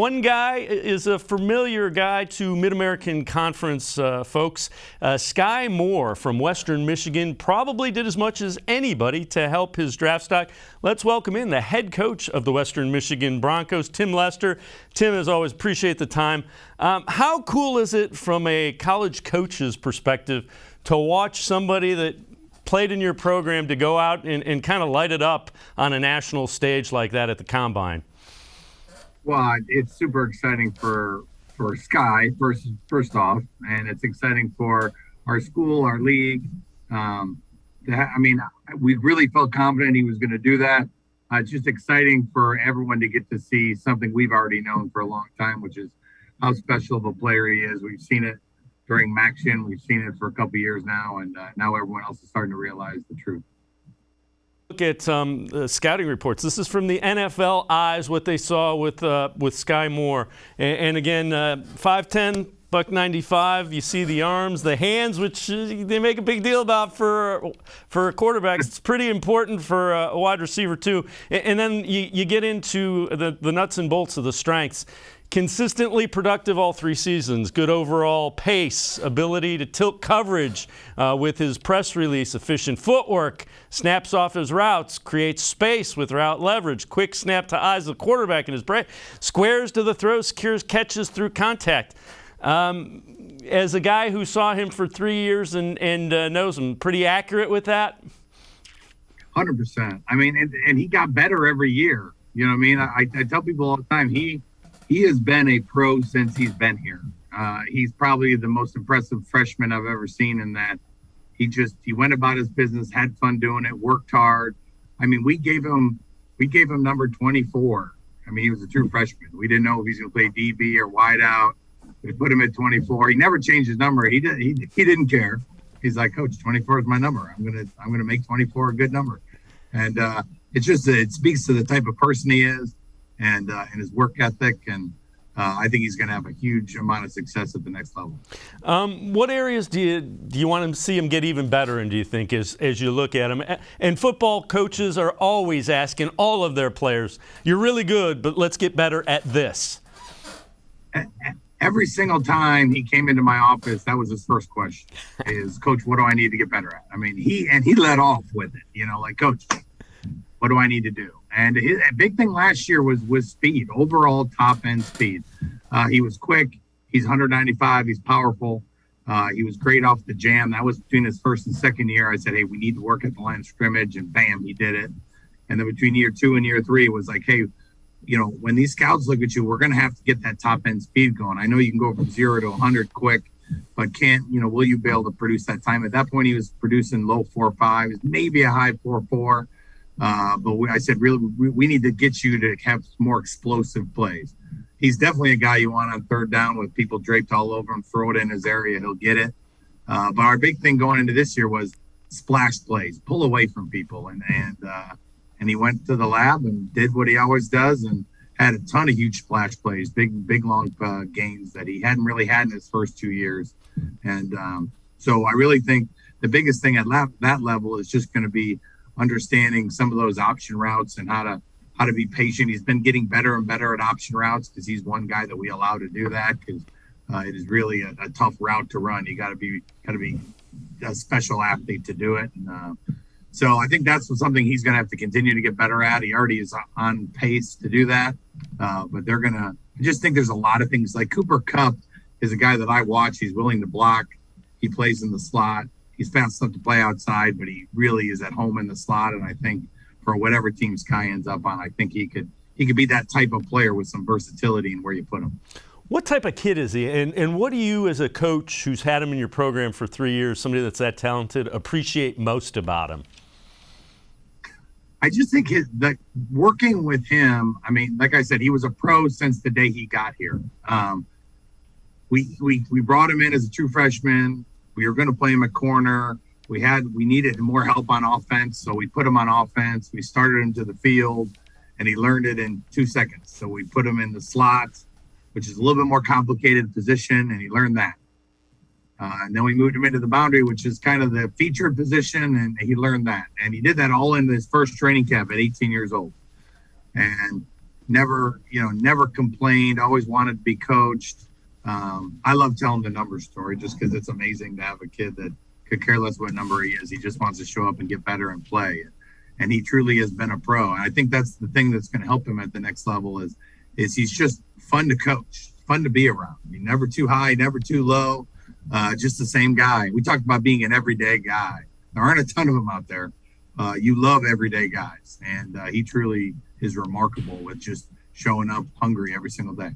One guy is a familiar guy to Mid-American Conference folks. Skyy Moore from Western Michigan probably did as much as anybody to help his draft stock. Let's welcome in the head coach of the Western Michigan Broncos, Tim Lester. Tim, as always, appreciate the time. How cool is it from a college coach's perspective to watch somebody that played in your program to go out and kind of light it up on a national stage like that at the Combine? Well, it's super exciting for Skyy, first off, and it's exciting for our school, our league. We really felt confident he was going to do that. It's just exciting for everyone to get to see something we've already known for a long time, which is how special of a player he is. We've seen it during Maction. We've seen it for a couple of years now, and now everyone else is starting to realize the truth. Look at scouting reports. This is from the NFL eyes, what they saw with Skyy Moore. And again, 5'10", $195. You see the arms, the hands, which they make a big deal about for quarterbacks. It's pretty important for a wide receiver too. And then you get into the nuts and bolts of the strengths. Consistently productive all 3 seasons, good overall pace, ability to tilt coverage with his press release, efficient footwork, snaps off his routes, creates space with route leverage, quick snap to eyes of the quarterback in his brain, squares to the throw, secures catches through contact. As a guy who saw him for 3 years and knows him, pretty accurate with that? 100%. I mean, and he got better every year. You know what I mean? I tell people all the time, he has been a pro since he's been here. He's probably the most impressive freshman I've ever seen in that he went about his business, had fun doing it, worked hard. I mean, we gave him number 24. I mean, he was a true freshman. We didn't know if he's going to play DB or wide out. We put him at 24. He never changed his number. He didn't care. He's like, Coach, 24 is my number. I'm gonna make 24 a good number. And it speaks to the type of person he is. And his work ethic, and I think he's going to have a huge amount of success at the next level. What areas do you want to see him get even better in, do you think, as you look at him? And football coaches are always asking all of their players, you're really good, but let's get better at this. Every single time he came into my office, that was his first question, is, Coach, what do I need to get better at? I mean, he led off with it, like, Coach, what do I need to do? And a big thing last year was speed, overall top-end speed. He was quick. He's 195. He's powerful. He was great off the jam. That was between his first and second year. I said, hey, we need to work at the line of scrimmage, and bam, he did it. And then between year 2 and year 3, it was like, hey, when these scouts look at you, we're going to have to get that top-end speed going. I know you can go from 0 to 100 quick, but will you be able to produce that time? At that point, he was producing low 4.5, maybe a high 4.4. But I said, really, we need to get you to have more explosive plays. He's definitely a guy you want on third down with people draped all over him. Throw it in his area, he'll get it. But our big thing going into this year was splash plays, pull away from people. And he went to the lab and did what he always does and had a ton of huge splash plays, big long gains that he hadn't really had in his first 2 years. And so I really think the biggest thing at that level is just going to be understanding some of those option routes and how to be patient. He's been getting better and better at option routes because he's one guy that we allow to do that, because it is really a tough route to run. You got to be a special athlete to do it. And, so I think that's something he's going to have to continue to get better at. He already is on pace to do that. But I just think there's a lot of things, like Kupp is a guy that I watch. He's willing to block. He plays in the slot. He's fast enough to play outside, but he really is at home in the slot. And I think for whatever team Skyy ends up on, I think he could be that type of player with some versatility in where you put him. What type of kid is he? And what do you, as a coach who's had him in your program for 3 years, somebody that's that talented, appreciate most about him? I just think that working with him, I mean, like I said, he was a pro since the day he got here. We brought him in as a true freshman. We were going to play him at corner. We needed more help on offense, so we put him on offense. We started him to the field, and he learned it in 2 seconds. So we put him in the slot, which is a little bit more complicated position, and he learned that. And then we moved him into the boundary, which is kind of the featured position, and he learned that. And he did that all in his first training camp at 18 years old. And never complained, always wanted to be coached. I love telling the number story just because it's amazing to have a kid that could care less what number he is. He just wants to show up and get better and play. And he truly has been a pro. And I think that's the thing that's going to help him at the next level is he's just fun to coach, fun to be around. I mean, never too high, never too low, just the same guy. We talked about being an everyday guy. There aren't a ton of them out there. You love everyday guys. And he truly is remarkable with just showing up hungry every single day.